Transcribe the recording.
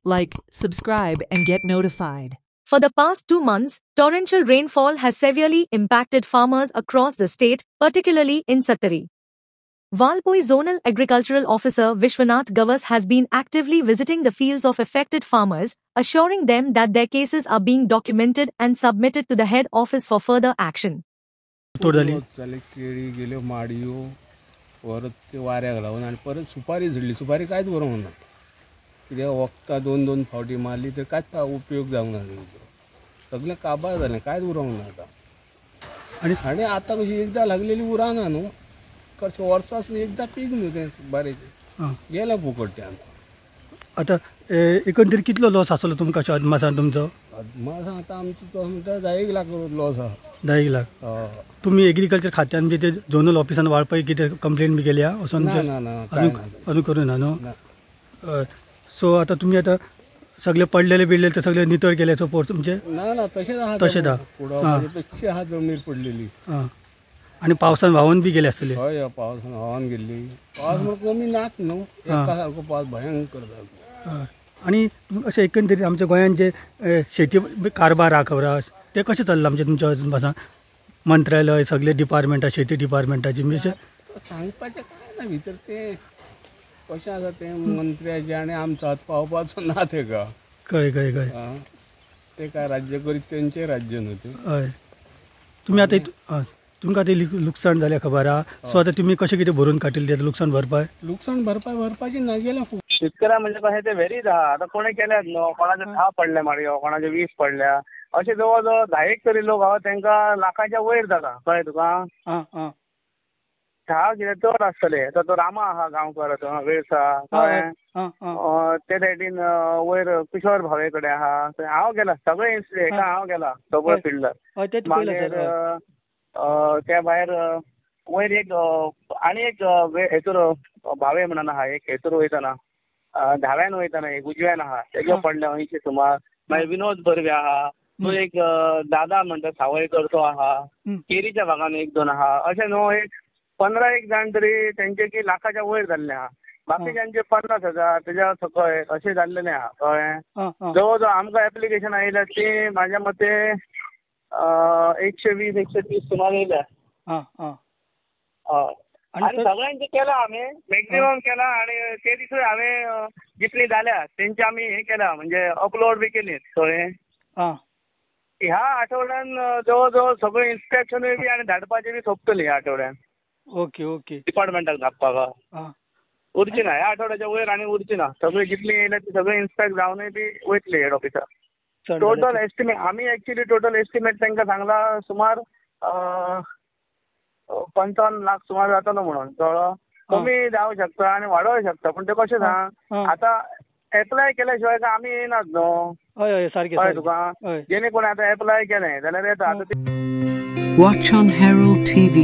like, subscribe, and get notified. For the past 2 months, torrential rainfall has severely impacted farmers across the state, particularly in Satari. Valpoi Zonal Agricultural Officer Vishwanath Gavas has been actively visiting the fields of affected farmers, assuring them that their cases are being documented and submitted to the head office for further action. केळी गेल्यो माडयो परत ते वाऱ्याक लागून आनी परत सुपारी झडली सुपारी कांयच बरो ना कित्याक वखदां दोन दोन फावटी मारली तर कांयच उपयोग जावंक ना सगळें काबार जालें कांयच उरोंक ना आतां आनी आतां कशी एकदां लागलेली उराना न्हू कशें वर्सासून एकदां पीक न्हू तें बरें गेलें फुकट तें आतां एकंदरीत कितलो लॉस आसलो तुमकां अदमासान तुमचो अदमासान आतां आमचो तो म्हणटा 10 लाख लॉस आहा 10 लाख तुम्ही एग्रीकल्चर खात्यान म्हणजे ते झोनल ऑफिसान वाळपय कितें कंप्लेन बी केल्या वचून अजून करूं ना न्हू सो आतां तुमी आतां सगळे पडलेले बिडलेले ते सगळे नितळ केले सपोज तुमचे ना तशेंच आहा तशेंच आहा तशी आहा जमनीर पडलेली आनी पावसान व्हांवून बी गेले आसतले हय पावसान व्हांवून गेल्ली पावस म्हणून कमी नात न्हू एका सारको पावस भयंकर जालो आनी अशें एकंदरीत आमच्या गोंयान जे शेती कारबार आहा खबर ते कशें चल्लां म्हणजे तुमच्या भासान मंत्रालय सगळे डिपार्टमेंटा शेती डिपार्टमेंटाची म्हणजे सांगपाचें कांय ना भितर तें कशें आसा तें मंत्र्याचें आनी आमचो हात पावपाचो ना तेका कळ्ळें ते काय राज्य करीत तेंचें राज्य न्हू तें हय तुमी आतां तुमकां आतां लुकसाण जालें खबर आहा सो आतां तुमी कशें कितें भरून काडिल्लें लुकसाण भरपाची ना गेल्या शेतकऱ्या म्हणजे कशें ते व्हेरीज आहा आतां कोणें केल्यात न्हू कोणाचे 10 पडले माडयो कोणाचे 20 पडल्या अशें जवळ जवळ 10 तरी लोक आहा तांकां लाखाच्या वयर जाता कळ्ळें तुका 10 कितें चड आसतले तो रामा आहा गांवकर तो वेळसा कळ्ळें ते सायडीन वयर किशोर भावे कडेन आहा थंय हांव गेला सगळे हेका हांव गेला सगळे फिल्डर मागीर त्या भायर वयर एक आनी एक हेतूर भावे म्हणून आहा एक हेतूर वयतना धाव्यान वयतना एक उजव्यान आहा तेगे पडले 80 सुमार मागीर विनोद बर्वे आहा तो एक दादा म्हणटा सावयकर तो आहा केरीच्या भागान 1-2 आहा अशें न्हू एक 15 जाण तरी तेंचे की लाखाच्या वयर जाल्ले आहा बाकीच्यांचे 50,000 तेज्या सकयल अशें जाल्लेलें आहा कळ्ळें जवळ जवळ आमकां एप्लिकेशन आयल्या ती म्हाज्या मते 120-130 सुमार येयल्या आनी सगळ्यांचे केला आमी मॅक्झिमम केला आनी ते दिसूय हांवें जितली जाल्या तेंचे आमी हे केला म्हणजे अपलोड बी केली कळ्ळें ह्या आठवड्यान जवळ जवळ सगळें इन्स्पेक्शनूय बी आनी धाडपाचें बी सोंपतली ह्या आठवड्यान ओके डिपार्टमेंटाक धाडपाक उरची ना ह्या आठवड्याच्या वयर आनी उरची ना सगळीं जितली येयल्या ती सगळीं इन्स्पेक्ट जावनूय बी वयतली हेड ऑफिसार टोटल एस्टिमेट आमी एक्चुअली टोटल एस्टिमेट तांकां सांगला सुमार 55 लाख सुमार जातलो म्हणून थोडो कमी जावंक शकता आनी वाडोवंक शकता पूण ते कशें सांग आतां एप्लाय केल्या शिवाय आमी येयनात न्हू सारकें तुका जेणे कोणी आतां एप्लाय केलें जाल्यार येता Watch on Herald TV.